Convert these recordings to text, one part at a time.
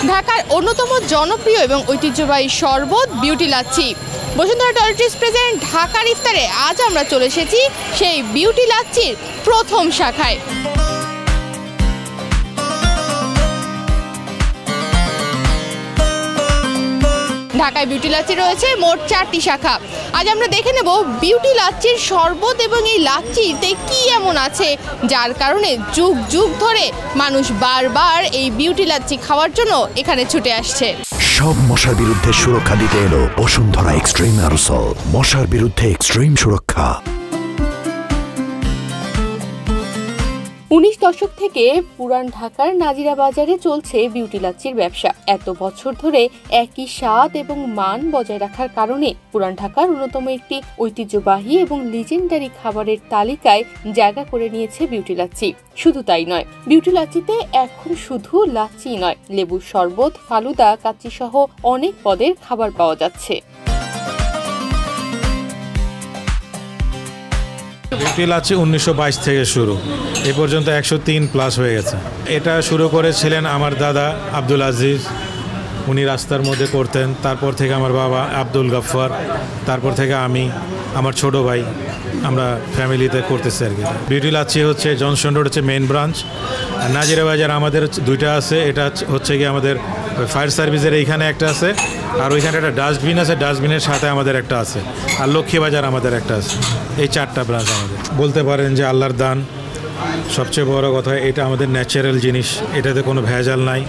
ঢাকার অন্যতম জনপ্রিয় এবং ঐতিহ্যবাহী শরবত beauty lassi. Bashundhara toiletries present ঢাকার ইফতারে আজ আমরা চলে এসেছি সেই বিউটি লাচ্ছির প্রথম শাখায়। ঢাকায় বিউটি লাচ্ছি রয়েছে মোট 4টি শাখা। আজ আমরা দেখে নেব বিউটি লাচ্ছির শরবত এবং এই লাচ্ছিতে কি এমন আছে যার কারণে যুগ যুগ ধরে মানুষ বারবার এই বিউটি লাচ্ছি খাওয়ার জন্য এখানে ছুটে আসছে। সব মশার বিরুদ্ধে সুরক্ষা দিতে এলো বসুন্ধরা এক্সট্রিম অ্যারোসল, মশার বিরুদ্ধে এক্সট্রিম সুরক্ষা। 19 দশক থেকে পুরান ঢাকার নাজিরা বাজারে চলছে বিউটি লাচ্ছির ব্যবসা। এত বছর ধরে একই স্বাদ এবং মান বজায় রাখার কারণে পুরান ঢাকার অন্যতম একটি ঐতিহ্যবাহী এবং লিজেন্ডারি খাবারের তালিকায় জায়গা করে নিয়েছে বিউটি লাচ্ছি। শুধু তাই নয়, বিউটি লাচ্ছিতে এখন শুধু লাচ্ছি নয়, লেবুর শরবত, ফালুদা, কাচ্চি সহ অনেক পদের খাবার পাওয়া যাচ্ছে। বিউটি লাচ্ছি 1922 থেকে শুরু, এ পর্যন্ত 103+ হয়ে গেছে। এটা শুরু করেছিলেন আমার দাদা আব্দুল আজিজ, উনি রাস্তার মধ্যে করতেন। তারপর থেকে আমার বাবা আব্দুল গফফার, তারপর থেকে আমি, আমার ছোট ভাই, আমরা ফ্যামিলিতে করতেছি আর কি। বিউটি লাচ্ছি হচ্ছে জনসন রোড হচ্ছে মেইন ব্রাঞ্চ, আর নাজিরা বাজার আমাদের 2টা আছে। এটা হচ্ছে কি আমাদের ফায়ার সার্ভিসের এইখানে একটা আছে, আর ওইখানে একটা ডাস্টবিন আছে, ডাস্টবিনের সাথে আমাদের একটা আছে, আর লক্ষ্মীবাজার আমাদের একটা আছে। এই 4টা ব্রাঞ্চ আমাদের। বলতে পারেন যে আল্লাহর দান। সবচেয়ে বড় কথা, এটা আমাদের ন্যাচারাল জিনিস, এটাতে কোনো ভেজাল নাই।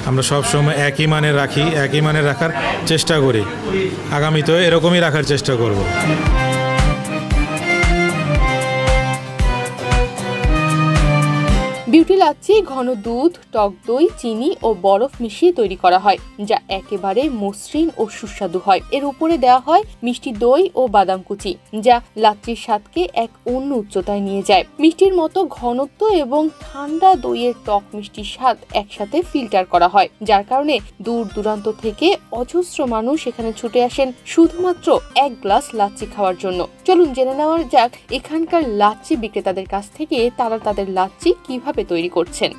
আমরা সবসময় একই মানে রাখি, একই মানে রাখার চেষ্টা করি, আগামীতেও এরকমই রাখার চেষ্টা করব। বিউটি লাচ্ছি ঘন দুধ, টক দই, চিনি ও বরফ মিশিয়ে তৈরি করা হয়, যা একেবারে মসৃণ ও সুস্বাদু হয়। এর উপরে দেওয়া হয় মিষ্টি দই ও বাদাম কুচি, যা লাচ্ছির স্বাদকে এক অন্য উচ্চতায় নিয়ে যায়। মিষ্টির মতো ঘনত্ব এবং ঠান্ডা দইয়ের টক মিষ্টি স্বাদ একসাথে ফিল্টার করা হয়, যার কারণে দূর দূরান্ত থেকে অজস্র মানুষ এখানে ছুটে আসেন শুধুমাত্র 1 গ্লাস লাচ্ছি খাওয়ার জন্য। চলুন জেনে নেওয়া যাক এখানকার লাচ্ছি বিক্রেতাদের কাছ থেকে তারা তাদের লাচ্ছি কিভাবে তৈরি করছেন।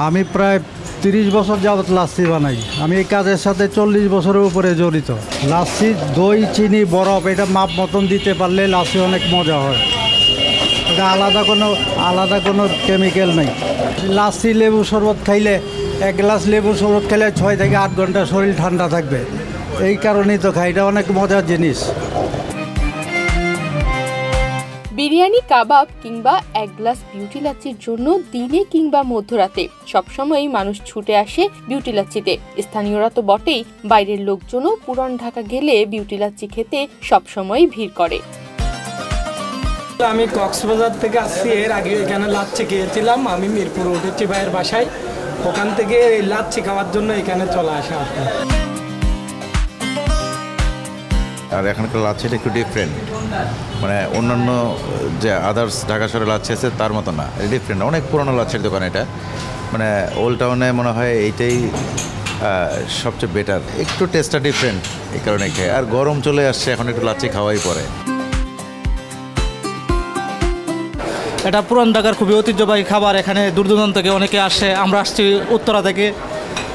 আমি প্রায় 30 বছর যাবত লাচ্ছি বানাই। আমি এই কাজের সাথে 40 বছরের উপরে জড়িত। লাচ্ছি দই, চিনি, বরফ এটা মাপ মতন দিতে পারলে লাচ্ছি অনেক মজা হয়। এটা আলাদা কোনো কেমিক্যাল নেই। লাচ্ছি লেবু শরবত খাইলে, 1 গ্লাস লেবু শরবত খাইলে 6 থেকে 8 ঘন্টা শরীর ঠান্ডা থাকবে। এই কারণেই তো খাই, এটা অনেক মজার জিনিস। বিরিয়ানি, কাবাব কিংবা 1 গ্লাস বিউটি লাচ্ছির জন্য দিনে কিংবা মধ্যরাতে সবসময়ই মানুষ ছুটে আসে বিউটি লাচ্ছিতে। স্থানীয়রা তো বটেই, বাইরের লোকজনও পুরান ঢাকা গেলে বিউটি লাচ্ছি খেতে সবসময় ভিড় করে। আমি কক্সবাজার থেকে আসছি, এর আগে এখানে লাচ্ছি খেয়েছিলাম। আমি মিরপুর উঠেছি ভাইয়ের বাসায়, ওখান থেকে এই লাচ্ছি খাওয়ার জন্য এখানে চলে আসা। আর এখানকার লাচ্ছিটা একটু ডিফারেন্ট, মানে অন্যান্য যে আদার্স ঢাকা শহরের লাচ্ছি আছে তার মতো না, ডিফারেন্ট। অনেক পুরোনো লাচ্ছির দোকান এটা, মানে ওল্ড টাউনে মনে হয় এইটাই সবচেয়ে বেটার। একটু টেস্টটা ডিফারেন্ট, এই কারণে খেয়ে। আর গরম চলে আসছে, এখন একটু লাচ্ছি খাওয়াই পড়ে। এটা পুরান ঢাকার খুবই ঐতিহ্যবাহী খাবার। এখানে দূর দূরান্ত থেকে অনেকে আসে, আমরা আসছি উত্তরা থেকে।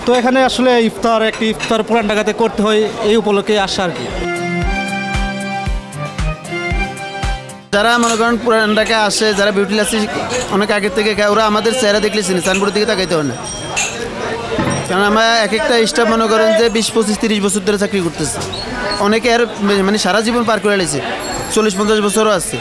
তো এখানে আসলে ইফতার পুরান ঢাকাতে করতে হয়, এই উপলক্ষে আসা আর কি। যারা মনে করেন পুরান ঢাকায় আসে, যারা বিউটি লাচ্ছি অনেক আগে থেকে খায়, ওরা আমাদের চেহারা দেখলে চিনি, সাইনবোর্ডের দিকে তাকাইতে হয় না। কারণ আমরা এক একটা স্টাফ মনে করেন যে 20, 25, 30 বছর ধরে চাকরি করতেছে। অনেকে আর মানে সারা জীবন পার করে লেছে, 40-50 বছরও আছে।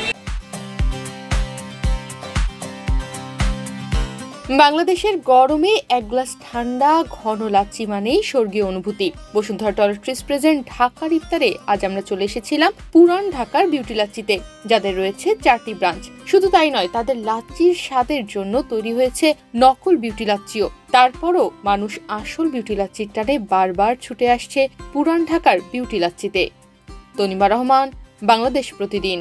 বাংলাদেশের গরমে 1 গ্লাস ঠান্ডা ঘন লাচ্ছি মানেই স্বর্গীয় অনুভূতি। বসুন্ধরা টয়লেট্রিজ প্রেজেন্ট ঢাকার ইফতারে আজ আমরা চলে এসেছিলাম পুরান ঢাকার বিউটি লাচ্ছিতে, যাদের রয়েছে 4টি ব্রাঞ্চ। শুধু তাই নয়, তাদের লাচ্ছির স্বাদের জন্য তৈরি হয়েছে নকল বিউটি লাচ্ছিও। তারপরও মানুষ আসল বিউটি লাচ্ছির টানে বারবার ছুটে আসছে পুরান ঢাকার বিউটি লাচ্ছিতে। তনিমা রহমান, বাংলাদেশ প্রতিদিন।